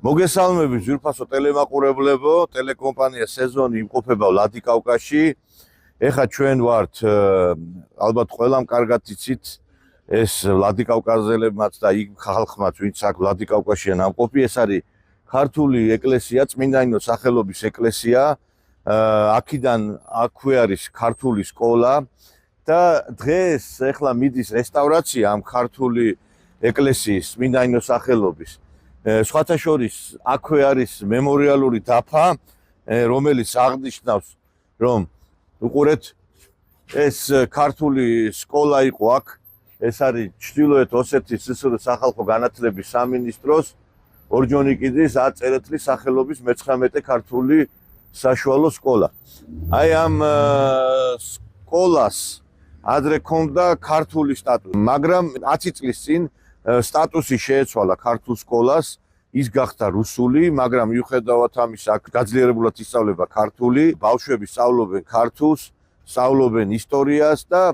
მოგესალმებით ძვირფასო ტელემაყურებლებო, ტელეკომპანია სეზონი იმყოფება ვლადიკავკაზში. ეხლა ჩვენ ვართ ალბათ ყველამ კარგად იცით ეს ვლადიკავკაზელებმაც და იქ ხალხმაც ვინც აქ ვლადიკავკაზშია ნამყოფი, ეს არის ქართული ეკლესია, წმინდა ნინოს სახელობის ეკლესია. აქედან აქვე არის ქართული სკოლა და დღეს ეხლა მიდის რესტავრაცია ამ ქართული ეკლესიის წმინდა ნინოს სახელობის. სხვათა შორის აქვე არის მემორიალური დაფა, რომელიც აღნიშნავს, რომ უყურეთ, ეს ქართული სკოლა იყო აქ, ეს არის ჩრდილოეთ ოსეთის სსრ სახალხო განათლების სამინისტროს ორჯონიკიძის აწერეთლის სახელობის მე-19 ქართული საშუალო სკოლა. აი ამ სკოლას ადრე ჰქონდა ქართული სტატუსი, მაგრამ 10 წლის წინ სტატუსი შეეცვალა ქართულ სკოლას, ის გახდა რუსული, მაგრამ მიუხედავად ამისა აქ გაძლიერებულად ისწავლება ქართული, ბავშვები სწავლობენ ქართულს, სწავლობენ ისტორიას და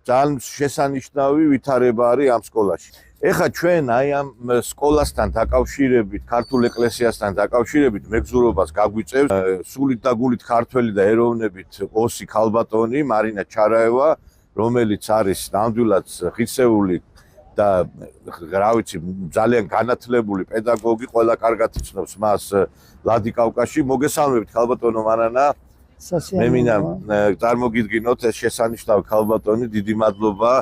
ძალიან შესანიშნავი ვითარება არის ამ სკოლაში. ეხლა ჩვენ აი ამ სკოლასთან დაკავშირებით, ქართულ ეკლესიასთან დაკავშირებით მეგზურობას გაგვიწევს სულით და გულით ქართველი და ეროვნებით ოსი ქალბატონი მარინა ჩარაევა, რომელიც არის ნამდვილად ღირსეული და რა ვიცი, ძალიან განათლებული პედაგოგი, ყველა კარგად იცნობს მას ვლადიკავკაზში. მოგესალმებით ქალბატონო მარანა. მე მინდა წარმოგიდგინოთ ეს შესანიშნავი ქალბატონი, დიდი მადლობა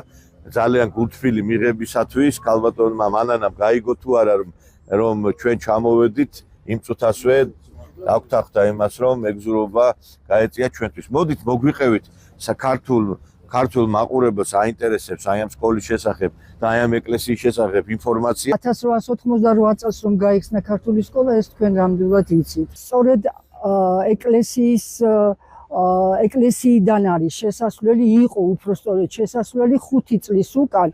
ძალიან გულთბილი მიღებისათვის. ქალბატონმა მანანამ გაიგო თუ არა რომ ჩვენ ჩამოვედით იმ წუთასვე აგვთახდა იმას რომ მეგზურობა გაეწია ჩვენთვის. მოდით მოგვიყევით ქართულ მაყურებელს აინტერესებს აი ამ სკოლის შესახებ და აი ამ ეკლესიის შესახებ ინფორმაცია. 1888 წელს რომ გაიხსნა ქართული სკოლა, ეს თქვენ რამდენად იცით. სწორედ ეკლესიიდან არის შესასვლელი, იყო უпростоრეთ შესასვლელი 5 წლის უკან.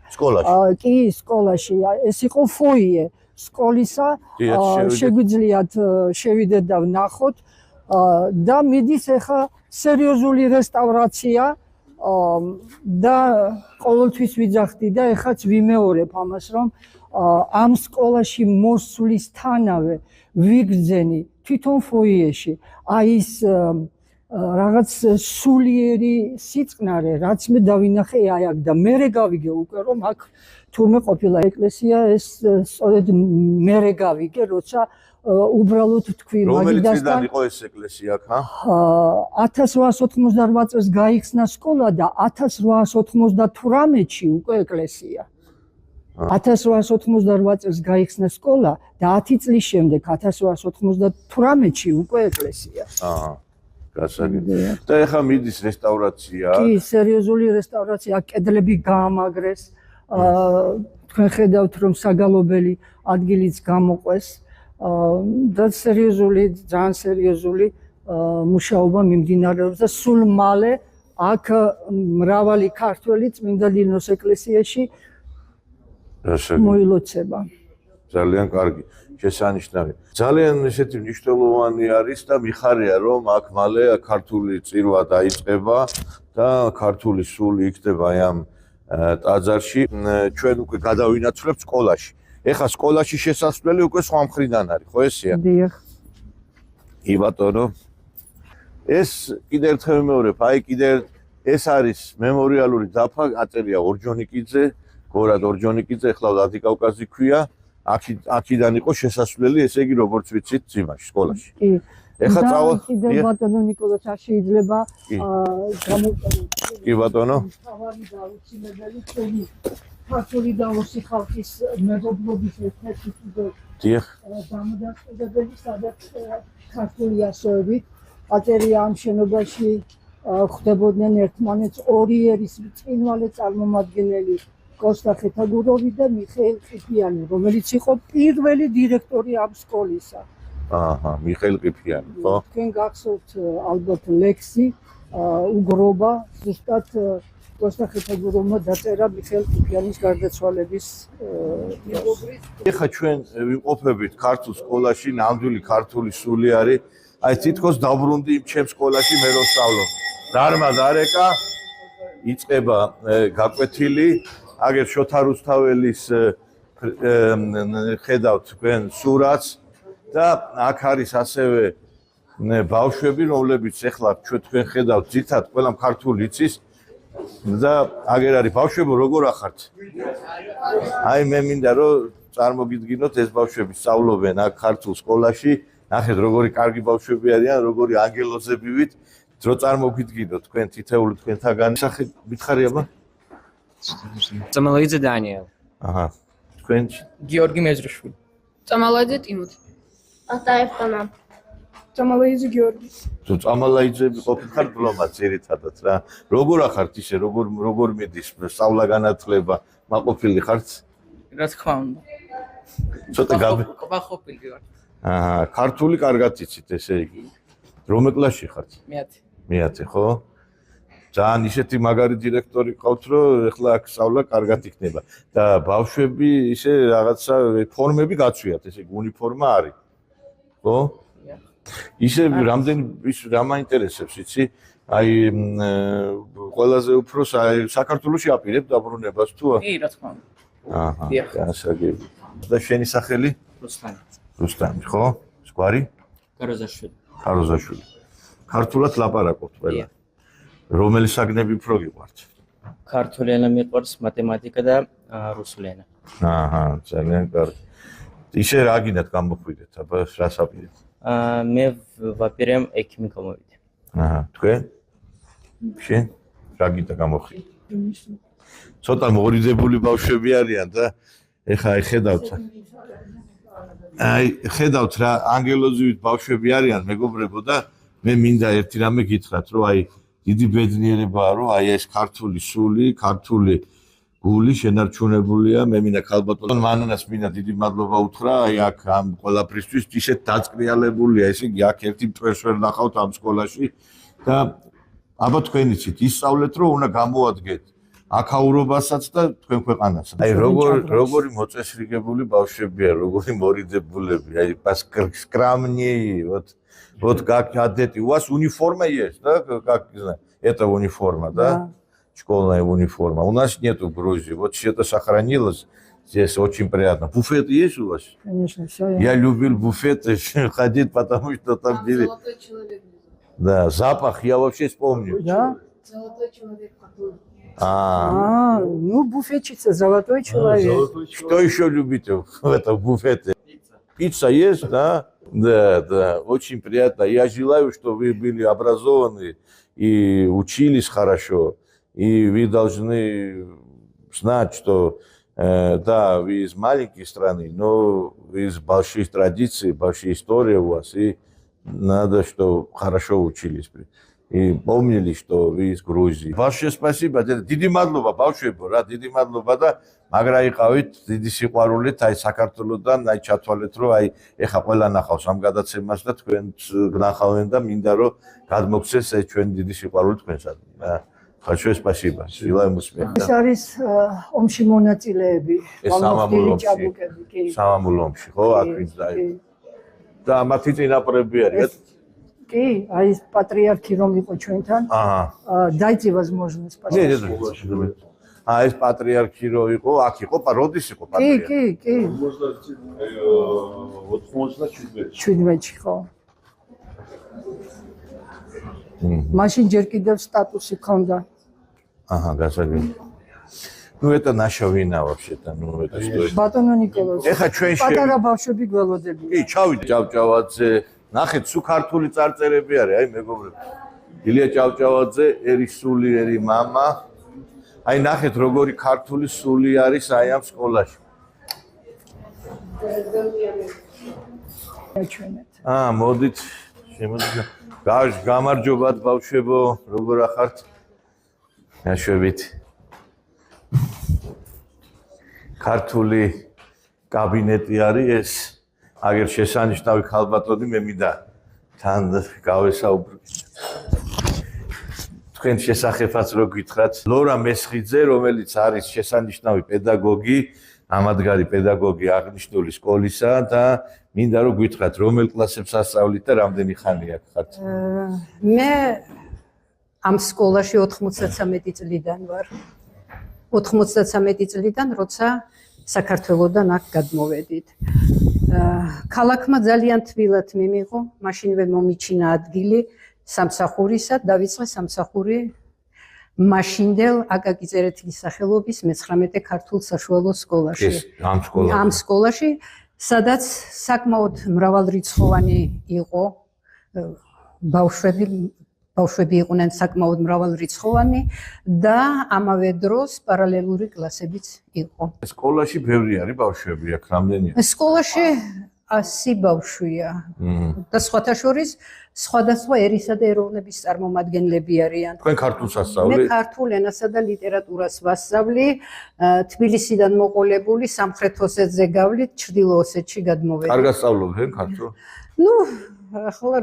კი, სკოლაში. ეს იყო ფოიე სკოლისა, შეგვიძლიათ შევიდეთ და ვნახოთ და მიდის ახლა სერიოზული რესტავრაცია და ყოველთვის ვიძახდი და ეხლაც ვიმეორებ ამას, რომ ამ სკოლაში მოსვლისთანავე ვიგრძენი თვითონ ფოიეში აი ის რაღაც სულიერი სიწყნარე, რაც მე დავინახე აი აქ და მე გავიგე უკვე რომ აქ თურმე ყოფილა ეკლესია, ეს სწორედ მე გავიგე, როცა უბრალოდ თქვი მაგიდასთან. რომელი წლიდან იყო ეს ეკლესია აქ? 1888 წელს გაიხსნა სკოლა და 1898-ში უკვე ეკლესია. 1888 წელს გაიხსნა სკოლა და 10 წლის შემდეგ 1898-ში უკვე ეკლესია. გასაგებია. და ეხლა მიდის რესტავრაცია. კი, სერიოზული რესტავრაცია, კედლები გაამაგრეს. თქვენ ხედავთ რომ საგალობელი ადგილიც გამოყვეს. და ძალიან სერიოზული მუშაობა მიმდინარეობს და სულ მალე აქ მრავალი ქართველი წმინდა ნინოს ეკლესიაში მოილოცება. ძალიან კარგი, შესანიშნავი. ძალიან ესეთი მნიშვნელოვანი არის და მიხარია რომ აქ მალე ქართული წირვა დაიწყება და ქართული სული იქნება აი ამ ტაძარში. ჩვენ უკვე გადავინაცვლებთ სკოლაში. ეხლა სკოლაში შესასვლელი უკვე სხვა მხრიდან არის, ხო ესეა? დიახ. კი ბატონო. ეს კიდე ერთხელ ვიმეორებ, აი კიდე ეს არის მემორიალური დაფა, აწერია ორჯონიკიძე, გორად ორჯონიკიძე, ეხლა ვლადიკავკაზი ქვია. აქედან იყო შესასვლელი, ესე იგი როგორც ვიცით, იმაში სკოლაში. კი. ეხლა წავალ. კიდე ბატონო ნიკოლოზ არ შეიძლება გამოვიყენოთ. კი ბატონო. თავარი დაუცინებელი ჩვენი ქართული და ოსი ხალხის მეგობრობის ერთ-ერთი დამოუკიდებელი, სადაც ქართული ასოებით აწერია ამ შენობაში ხვდებოდნენ ერთმანეთს ორი ერის ბრწყინვალე წარმომადგენელი კოსტა ხეთაგუროვი და მიხეილ ყიფიანი, რომელიც იყო პირველი დირექტორი ამ სკოლისა. მიხეილ ყიფიანი, ხო? თქვენ გახსოვთ ალბათ ლექსი უგრობა, ზუსტად კოსტა ხეთაგუროვმა დაწერა მიხეილ ყიფიანის გარდაცვალების მეგობრის. ეხლა ჩვენ ვიმყოფებით ქართულ სკოლაში, ნამდვილი ქართული სული არის. აი თითქოს დაბრუნდი იმ ჩემ სკოლაში მე რო სწავლობ. დარმა დარეკა იწყება გაკვეთილი, აგერ შოთა რუსთაველის ხედავთ თქვენ სურათს და აქ არის ასევე ბავშვები, რომლებიც ეხლა თქვენ ხედავთ ძირთად ყველამ ქართული იცის და აგერ არის ბავშვებო როგორ ახართ? აი მე მინდა რომ წარმოგიდგინოთ ეს ბავშვები სწავლობენ აქ ქართულ სკოლაში, ნახეთ როგორი კარგი ბავშვები არიან, როგორი ანგელოზები ვით, რო წარმოგიდგინოთ თქვენ თითეული თქვენთაგანი. სახე მითხარი აბა? Წამალაიძე დანიელ. აჰა. თქვენ გიორგი მეზრიშვილი. წამალაიძე ტიმოთი. ატაევ ხანა. წამალაიძე გიორგი. თუ წამალაიძეები ყოფილიყარ დიპლომატ ძირითადად რა. როგორ ახართ ისე, როგორ მიდის სწავლა განათლება, მაყოფილი ხართ? რა თქმა უნდა. ცოტა ყოფილი ვარ. აჰა, ქართული კარგად იცით ესე იგი. რომელ კლასში ხართ? მეათე. მეათე, ხო? ძალიან ისეთი მაგარი დირექტორი ყავთ, რომ ეხლა აქ სწავლა კარგად იქნება და ბავშვები ისე რაღაცა ფორმები გაცვიათ, ესე იგი უნიფორმა არის. ხო? ისე რამდენი რა მაინტერესებს, იცი? აი ყველაზე უფრო საქართველოში აპირებ დაბრუნებას თუ? კი, რა თქმა უნდა. აჰა, განსაგები. და შენი სახელი? რუსტანი. რუსტანი, ხო? სკვარი? გაროზაშვილი. ხაროზაშვილი. ქართულად ლაპარაკობთ ყველა. რომელი საგნები უფრო გიყვართ? ქართული ენა მიყვარს, მათემატიკა და რუსული ენა. აჰა, ძალიან კარგი. ისე რა გინდათ გამოხვიდეთ, აბა რას აპირებთ? მე ვაპირებ ექიმიკა მოვიდე. აჰა, თქვენ? შენ რა გინდა გამოხვიდე? ცოტა მორიძებული ბავშვები არიან და ეხა ხედავთ. აი, ხედავთ რა ანგელოზივით ბავშვები არიან, მეგობრებო და მე მინდა ერთი რამე გითხრათ, რომ აი დიდი ბედნიერებაა, რომ აი ეს ქართული სული, ქართული გული შენარჩუნებულია. მე მინდა ქალბატონ მანანას მინდა დიდი მადლობა უთხრა, აი აქ ამ ყველაფრისთვის ისეთ დაწყრიალებულია, ესე იგი აქ ერთი მტვერს ვერ ნახავთ ამ სკოლაში და აბა თქვენ იცით, ისწავლეთ, რომ უნდა გამოადგეთ აქაურობასაც და თქვენ ქვეყანასაც. აი როგორი მოწესრიგებული ბავშვებია, როგორი მორიძებულები, აი скромнее, вот как одеты. У вас униформа есть, да? Как, не знаю, это униформа, да? Школьная униформа. У нас нету в Грузии. Вот что-то сохранилось. Здесь очень приятно. Буфет есть у вас? Конечно, все. Я любил буфеты ходить, потому что там были... Золотой человек. Да, запах я вообще вспомню. Да? Золотой человек. Ну буфетчица, золотой человек. Что еще любите в этом буфете? Пицца есть, да? Да, очень приятно. Я желаю, что вы были образованы и учились хорошо. И вы должны знать, что да, вы из маленькой страны, но вы из больших традиций, большая история у вас. И надо, чтобы хорошо учились. И помнили, что вы из Грузии. Большое спасибо. Დიდი მადლობა ბავშვებო, რა, დიდი მადლობა და მაგრა იყავით, დიდი სიყვარულით, აი საქართველოსთან, აი ჩათვალეთ, რომ აი ეხა ყველა ნახავს ამ გადაცემას და თქვენ გნახავენ და მინდა რომ გადმოგცეს ეს ჩვენი დიდი სიყვარული თქვენსადმი. Большое спасибо. Желаем успеха. ეს არის ომში მონაწილეები, სამამულო ჭაბუკები, კი. სამამულო ომში, ხო, აქ ვინც დაიბადა. და მათი წინაპრები არიან? კი, აი ეს პატრიარქი რომ იყო ჩვენთან. დაიწი возможность პატრიარქი. ეს პატრიარქი რო იყო, აქ იყო, როდის იყო პატრიარქი? კი. 97-ში ხო. მაშინ ჯერ კიდევ სტატუსი ჰქონდა. Ага, გასაგები. Ну это наша вина вообще-то, ну это что? ბატონო ნიკოლოზ. ეხა ჩვენ პატარა ბავშვები გველოდებიან. კი, ჩავიდე ჭავჭავაძე. ნახეთ, სულ ქართული წარწერები არის, აი მეგობრებო. ილია ჭავჭავაძე, ერი სული, ერი мама. აი ნახეთ, როგორი ქართული სული არის აი ამ სკოლაში. მოდით, შემოდი. გამარჯობათ ბავშვებო, როგორ ახართ? ნაშვებით. ქართული კაბინეტი არის ეს. აგერ შესანიშნავი ქალბატონი მე მინდა თან გავესაუბრო. თქვენ შესახებაც რო გითხრათ, ლორა მესხიძე, რომელიც არის შესანიშნავი პედაგოგი, ამადგარი პედაგოგი აღნიშნული სკოლისა და მინდა რომ გითხრათ, რომელ კლასებს ასწავლით და რამდენი ხანია ხართ? მე ამ სკოლაში 93 წლიდან ვარ. 93 წლიდან, როცა საქართველოსდან აქ გადმოვედით. ქალაქმა ძალიან თბილად მიმიღო, მაშინვე მომიჩინა ადგილი სამსახურისა, დავიწყე სამსახური მაშინდელ აკაკი წერეთლის სახელობის მე-19 ქართულ საშუალო სკოლაში. ამ სკოლაში, სადაც საკმაოდ მრავალრიცხოვანი იყო ბავშვები იყვნენ საკმაოდ მრავალრიცხოვანი და ამავე დროს პარალელური კლასებიც იყო. სკოლაში ბევრი არის ბავშვები, აქ რამდენია? სკოლაში 100 ბავშვია და სხვათა შორის სხვადასხვა ერისა და ეროვნების წარმომადგენლები არიან. თქვენ ქართულს ასწავლეთ? მე ქართულ ენასა და ლიტერატურას ვასწავლი, თბილისიდან მოყოლებული, სამხრეთ ოსეთზე გავლით, ჩრდილო ოსეთში გადმოვედი. კარგად სწავლობენ ქართულ? ახლა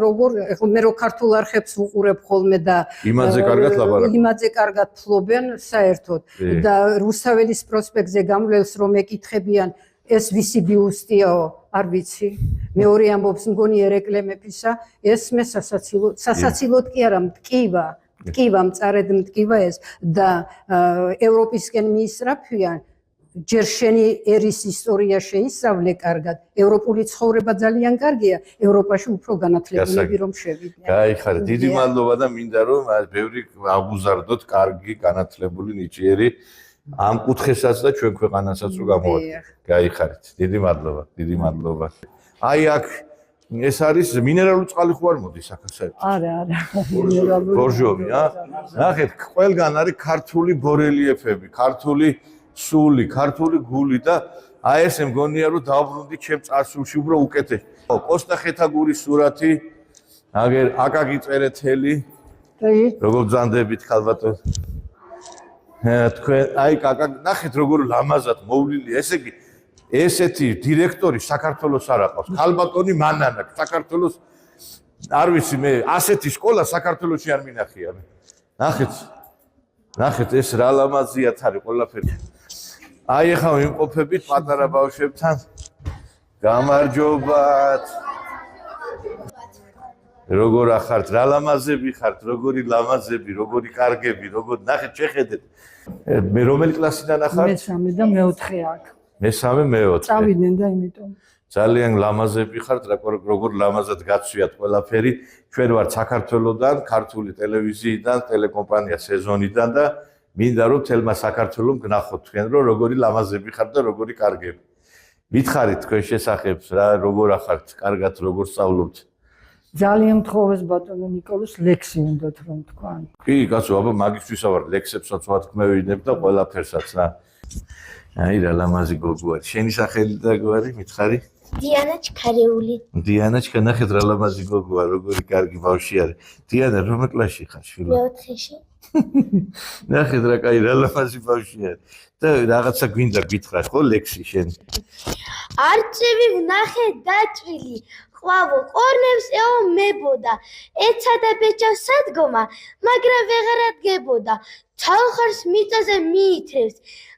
მე რო ქართულ არხებს ვუყურებ ხოლმე და იმაზე კარგად ლაპარაკობენ. იმაზე კარგად ფლობენ საერთოდ და რუსთაველის პროსპექტზე გამვლელს რომ ეკითხებიან ეს ვისი ბიუსტიაო, არ ვიცი. მეორე ამბობს მგონი ერეკლე მეფისა, ეს მე სასაცილოდ კი არა, მტკივა, მწარედ მტკივა ეს და ევროპისკენ მიისწრაფვიან. ჯერ შენი ერის ისტორია შეისწავლე კარგად. ევროპული ცხოვრება ძალიან კარგია, ევროპაში უფრო განათლებულები რომ შევიდნენ. გაიხარეთ, დიდი მადლობა და მინდა რომ ბევრი აღუზარდოთ კარგი განათლებული ნიჭიერი ამ კუთხესაც და ჩვენ ქვეყანასაც რომ გამოვადგეთ. გაიხარეთ, დიდი მადლობა, დიდი მადლობა. აი აქ ეს არის მინერალური წყალი ხო არ მოდის აქ საერთოდ? არა, მინერალური. ბორჟომი, ნახეთ, ყველგან არის ქართული ბორელიეფები, ქართული სული, ქართული გული და აი ესე მგონია რომ დავბრუნდი ჩემ წარსულში უფრო უკეთეს. კოსტა ხეთაგურის სურათი, აგერ აკაკი წერეთელი. როგორ ბრძანდებით ქალბატონ. თქვენ აი ნახეთ როგორ ლამაზად მოვლილი, ესე იგი ესეთი დირექტორი საქართველოს არ აყავს. ქალბატონი მანანა საქართველოს არ ვიცი მე ასეთი სკოლა საქართველოში არ მინახია მე. ნახეთ ეს რა ლამაზიათ არის ყველაფერი. აი ახლა ვიმყოფებით პატარა ბავშვებთან. გამარჯობათ. როგორ ახართ, რა ლამაზები ხართ, როგორი ლამაზები, როგორი კარგები, როგორ ნახეთ შეხედეთ. მე რომელი კლასიდან ახართ? მე-3 და მე-4 აქ. მე-3, მე-4. წავიდნენ და იმიტომ. ძალიან ლამაზები ხართ, როგორ ლამაზად გაცვიათ ყველაფერი. ჩვენ ვართ საქართველოსდან, ქართული ტელევიზიიდან, ტელეკომპანია სეზონიდან და მინდა რომ თელმა საქართველოს გნახოთ თქვენ რომ როგორი ლამაზები ხართ და როგორი კარგები. მითხარით თქვენ შესახებ რა, როგორ ახართ, კარგად როგორ სწავლობთ? ძალიან მთხოვეს ბატონო ნიკოლოს ლექსი უნდათ რომ თქვან. კი, კაცო, აბა მაგისთვისა ვარ, ლექსებსაც ვათქმევინებ და ყველაფერსაც რა. აი რა ლამაზი გოგო არის. შენი სახელი და გვარი, მითხარი? დიანა ჩქარეული. დიანა ნახეთ რა ლამაზი გოგოა, როგორი კარგი ბავშვი არის. დიანა რომელ კლასში ხარ, შვილო? მე-4-ში. ნახეთ რა კაი რა ლამაზი ბავშვი არის. და რაღაცა გვინდა გითხრათ ხო ლექსი შენ? არწივი ვნახე დაჭრილი. ყვავო ყორნებს ეო მებოდა. ეცა და ბეჭავს სადგომა, მაგრამ ვეღარ ადგებოდა. ცალხარს მიწაზე მიითრევს.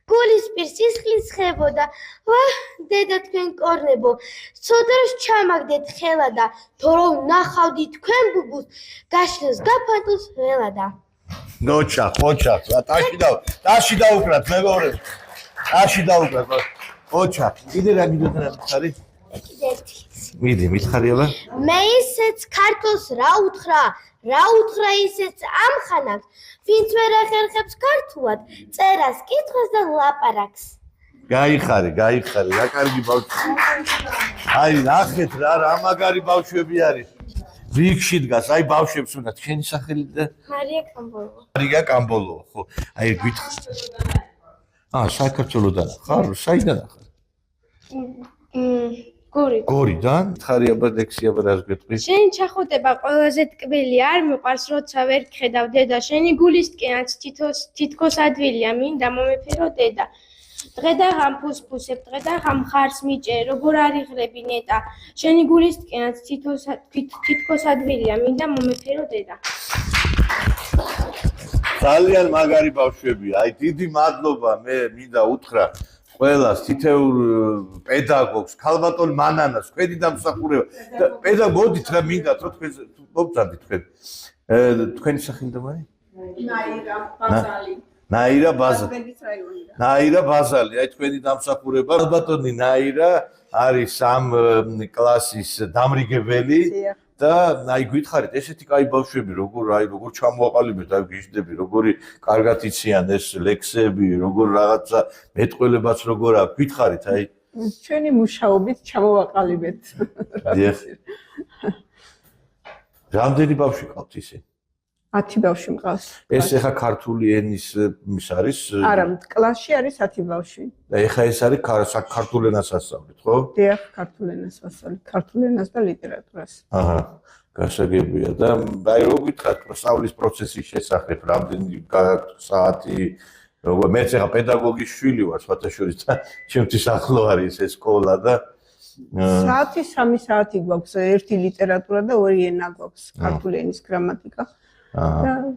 გულის პირს სისხლის ხებოდა. ვა, დედა თქვენ ყორნებო, სოდროს ჩამაგდეთ ხელადა, თორემ ნახავდი თქვენ ბუბუს, გაშლოს გაფანტულს ველადა. ნოჩა, ხოჩა, ტაში დაუკრათ, მეგობრებო. ტაში დაუკრათ. ხოჩა, კიდე რა გიდოდნენ ხარი? მიდი, მითხარი აბა. მე ისეც ქართულს რა უთხრა ისეც ამხანაგს, ვინც ვერ ახერხებს ქართულად, წერას, კითხვას და ლაპარაკს. გაიხარე, რა კარგი ბავშვი. აი, ნახეთ რა მაგარი ბავშვები არის. რიგში დგას, აი ბავშვებს უნდა შენი სახელი და მარია კამბოლოვა, ხო. აი გითხრა. საქართველოსდან ხარ? საიდან ხარ? გორიდან? ხარი აბა ლექსი აბა რას გეტყვი? შენი ჩახუტება ყველაზე ტკბილი არ მიყვარს, როცა ვერ გხედავ დედა. შენი გულისკენაც თითქოს ადვილია, მინდა მომეფერო დედა. დღე და ღამ ფუსფუსებ, დღე და ღამ ხარს მიჭერ, როგორ არიღრები ნეტა. შენი გულისკენაც თითქოს ადვილია, მინდა მომეფერო დედა. ძალიან მაგარი ბავშვებია. აი დიდი მადლობა მე მინდა უთხრა ყველას თითეულ პედაგოგს, ქალბატონ მანანას, ხვედი დამსახურება. პედაგოგით რა მინდათ რომ თქვენ მოგწადით თქვენ. თქვენი სახელი და მარი? ნაირა ბაზალი. ნაირა ბაზალი. ნაირა ბაზალი, აი თქვენი დამსახურება. ბატონი ნაირა არის ამ კლასის დამრიგებელი და აი გითხარით, ესეთი კაი ბავშვები, როგორ ჩამოაყალიბეთ, აი გიждდები, როგორი კარგად იციან ეს ლექსები, როგორ რაღაცა მეტყველებაც როგორ აქვს, გითხარით, აი ჩვენი მუშაობით ჩამოვაყალიბეთ. დიახ. რამდენი ბავშვი ყავთ ისე? 10 ბავშვი მყავს. ეს ეხა ქართული ენის ის არის? არა, კლასში არის 10 ბავშვი. და ეხა ეს არის ქართულ ენას ასწავლეთ, ხო? დიახ, ქართულ ენას ვასწავლეთ, ქართულ ენას და ლიტერატურას. აჰა, გასაგებია და აი რო გითხრათ სწავლის პროცესის შესახებ, რამდენი საათი, როგორ მეც ეხა პედაგოგის შვილი ვარ, სხვათა შორის და ჩემთვის ახლო არის ეს სკოლა და საათი 3 საათი გვაქვს, ერთი ლიტერატურა და 2 ენა გვაქვს, ქართული ენის გრამატიკა. და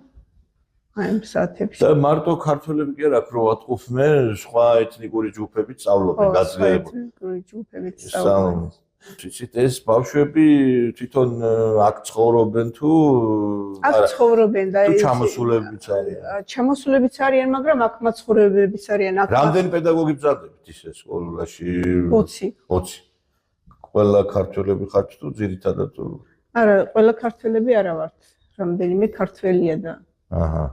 აი ამ საათებში. და მარტო ქართველები კი არა, რო ატყუφმენ, სხვა ეთნიკური ჯგუფებიც სწავლობენ გაძლიერებულ. ეთნიკური ჯგუფებიც სწავლობენ. იცით ეს ბავშვები თვითონ აქ ცხოვრობენ თუ აქ ცხოვრობენ და თუ ჩამოსულებიც არიან. ჩამოსულებიც არიან, მაგრამ აქ მაცხოვრებლებიც არიან. რამდენი პედაგოგი ბრძანდებით ისე სკოლაში? 20. 20. ყველა ქართველები ხართ თუ ძირითადად თუ? არა, ყველა ქართველები არა ვართ. რამდენიმე ქართველია და აჰა.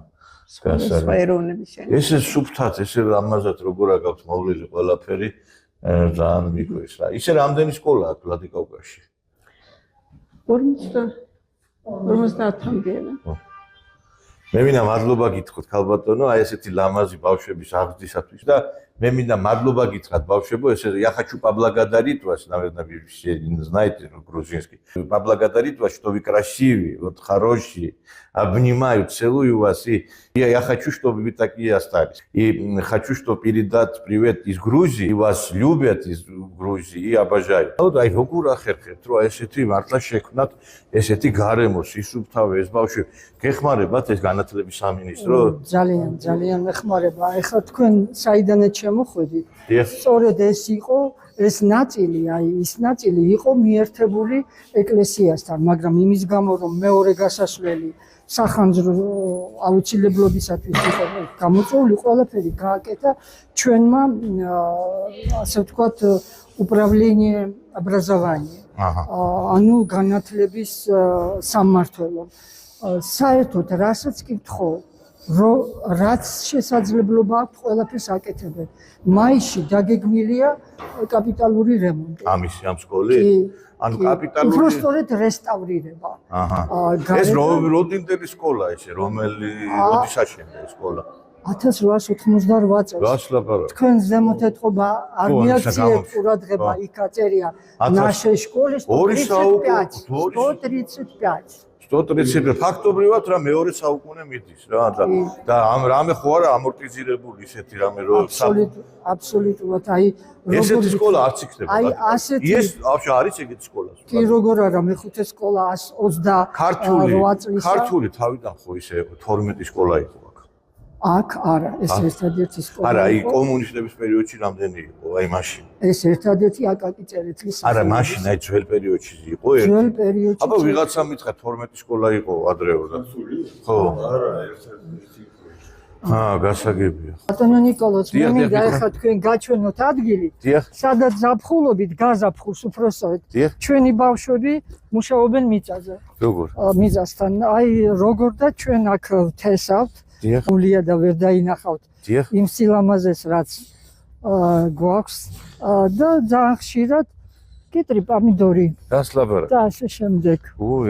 სხვა ეროვნების ენა. ესე სუფთად, ესე ამაზად როგორ აგავთ მოვლილი ყველაფერი ძალიან მიგვეს რა. ისე რამდენი სკოლა აქვს ვლადიკავკაზში? 50-მდე. მე მინდა მადლობა გითხრათ ქალბატონო, აი ესეთი ლამაზი ბავშვების აღზრდისათვის და მე მინდა мадლობა გითხრათ бавშვебо, я хочу поблагодарить вас, наверное, вы все знаете грузинский. Поблагодарить вас, что вы красивые, вот хорошие. Обнимаю, целую вас и я хочу, чтобы вы такие остались. И хочу, чтобы передать привет из Грузии, и вас любят из Грузии и обожают. Вот ай როგორ ახერხებთ, რომ ესეთი მართლა შექმნათ ესეთი გარემო, სისუფთავე ეს ბავშვი გეხმარებათ ეს განათლების სამინისტრო? ძალიან მეხმარება. ეხლა თქვენ საიდანაც შემოხვედით. სწორედ ეს იყო ეს ნაწილი, აი ის ნაწილი იყო მიერთებული ეკლესიასთან, მაგრამ იმის გამო რომ მეორე გასასვლელი სახანძრო აუცილებლობისათვის იყო გამოწვეული, ყველაფერი გააკეთა ჩვენმა ასე ვთქვათ управление образования. ანუ განათლების სამმართველო. საერთოდ რასაც კი ვთხოვ, რაც შესაძლებლობა აქვს ყველაფერს აკეთებენ. მაისში დაგეგმილია კაპიტალური რემონტი. ამ სკოლის? ანუ კაპიტალური უბრალოდ რესტავრირება. ეს როდინდელი სკოლა ესე, როდის აშენდა ეს სკოლა? 1888 წელს. გასლაპარაკ. თქვენ ზემოთ ეთყობა არ მიაქციეთ ყურადღება იქ აწერია ნაშე სკოლის 135. 130 ფაქტობრივად რა მეორე საუკუნე მიდის რა და ამ რამე ხო არა ამორტიზირებული ისეთი რამე რომ აბსოლუტურად აი ესეთი სკოლა არც იქნება აი ასეთი ეს არის ეგეთი სკოლა კი როგორ არა მეხუთე სკოლა 128 წლის ქართული თავიდან ხო ისე 12 სკოლა იყო აქ არა ეს ერთადერთი სკოლა არა აი კომუნისტების პერიოდში რამდენი იყო აი მაშინ ეს ერთადერთი აკაკი წერეთლის არა მაშინ აი ძველ პერიოდში იყო ერთი ძველ პერიოდში აბა ვიღაცა მითხრა 12 სკოლა იყო ადრეო და ხო არა ერთადერთი გასაგებია ბატონო ნიკოლოზ მე მინდა ახლა თქვენ გაჩვენოთ ადგილი სადაც ზაფხულობით გაზაფხულს უпроსტოდ ჩვენი ბავშვები მუშაობენ მიწაზე როგორ მიწასთან აი როგორ და ჩვენ აქ ვთესავთ გულია და ვერ დაინახავთ იმ სილამაზეს რაც გვაქვს და ძალიან ხშირად კიტრი პომიდორი გასლაპარაკ და ასე შემდეგ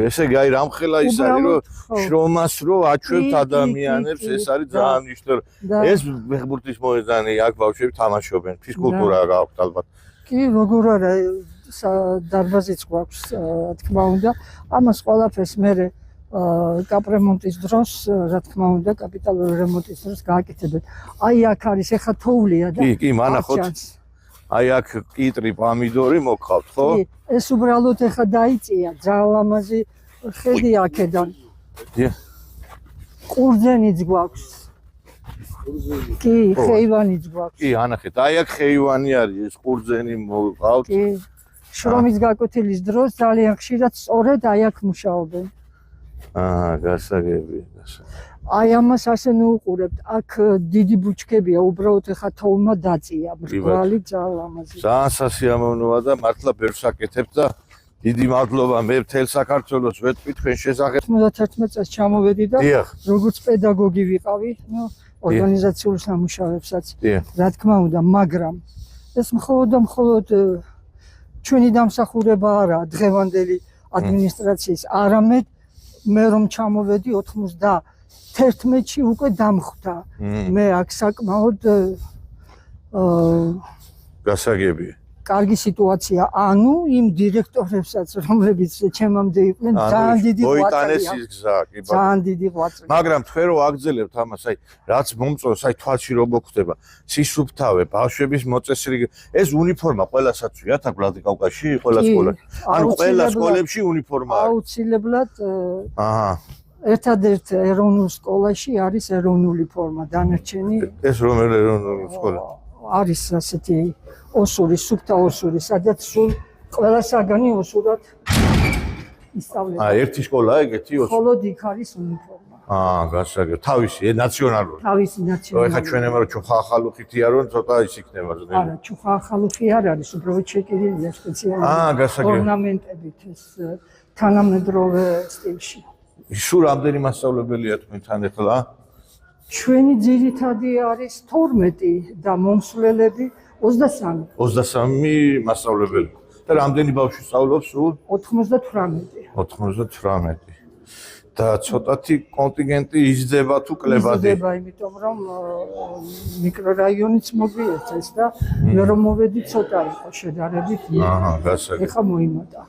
ესე იგი აი რამხელა ის არის რომ შრომას რო აჩვევთ ადამიანებს ეს არის ძალიან მნიშვნელოვანი ეს ფეხბურთის მოედანი აქ ბავშვები თამაშობენ ფიზკულტურა გააქვთ ალბათ კი როგორ არა დარბაზიც გვაქვს თქმა უნდა ამას ყველაფერს მე კაპრემონტის დროს, რა თქმა უნდა, კაპიტალური რემონტის დროს გააკეთებენ. აი აქ არის ეხა თოვლია და კი, მანახოთ. აი აქ კიტრი, პომიდორი მოგყავთ, ხო? კი, ეს უბრალოდ ეხა დაიწია, ძალიან ლამაზი ხედი აქედან. ყურძენიც გვაქვს. კი, ხეივანიც გვაქვს. კი, ანახეთ, აი აქ ხეივანი არის, ეს ყურძენი მოგყავთ. კი. შრომის გაკვეთილის დროს ძალიან ხშირად სწორედ აი აქ მუშაობენ. გასაგები. აი ამას ასე ნუყურებთ. აქ დიდი ბუჩქებია, უბრალოდ ეხა თოვლმა დაწია. მრგვალი ძალ ამაზე. ძალიან სასიამოვნოა და მართლა ბევრს აკეთებ და დიდი მადლობა მე მთელ საქართველოს ვეთქვი თქვენ შესახებ. 91 წელს ჩამოვედი და დიახ. როგორც პედაგოგი ვიყავი, ორგანიზაციულ სამუშაოებსაც. დიახ. რა თქმა უნდა, მაგრამ ეს მხოლოდ ჩვენი დამსახურება არაა დღევანდელი ადმინისტრაციის, არამედ მე რომ ჩამოვედი 91-ში უკვე დამხვდა. მე აქ საკმაოდ გასაგებია. კარგი სიტუაცია, ანუ იმ დირექტორებსაც, რომლებიც ჩემამდე იყვნენ, ძალიან დიდი მოიტანეს ის გზა, კი ბატონო. ძალიან დიდი ღვაწლი. მაგრამ თქვენ რო აგძელებთ ამას, აი რაც მომწონს, აი თვალში რო მოგხვდება, სისუფთავე, ბავშვების მოწესრიგი, ეს უნიფორმა ყველასაც ვიათ აქ ვლადიკავკაზში, ყველა სკოლაში. ანუ ყველა სკოლებში უნიფორმა არის. აუცილებლად აჰა. ერთადერთ ეროვნულ სკოლაში არის ეროვნული ფორმა, დანარჩენი ეს რომელი ეროვნული სკოლა? არის ასეთი ოსური, სუფთა ოსური, სადაც სულ ყველა საგანი ოსურად ისწავლება. ერთი სკოლაა ეგეთი ოსური. მხოლოდ იქ არის უნიფორმა. გასაგებ. თავისი ნაციონალური. თავისი ნაციონალური. ეხა ჩვენ ემარო ჩუხა ახალუხითია რომ ცოტა ის იქნება ზნელი. არა, ჩუხა ახალუხი არ არის, უბრალოდ შეკიდილია სპეციალური გასაგებ. ორნამენტებით ეს თანამედროვე სტილში. სულ რამდენი მასწავლებელია თქვენთან ეხლა? ჩვენი ძირითადი არის 12 და მომსვლელები 23. 23 მასწავლებელი. და რამდენი ბავშვი სწავლობს სულ? 98. 98. და ცოტათი კონტინგენტი იზრდება თუ კლებადი? იზრდება, იმიტომ რომ მიკრორაიონიც მოგვიერთეს და მე რომ მოვედი ცოტა იყო შედარებით. გასაგებ. ეხა მოიმატა.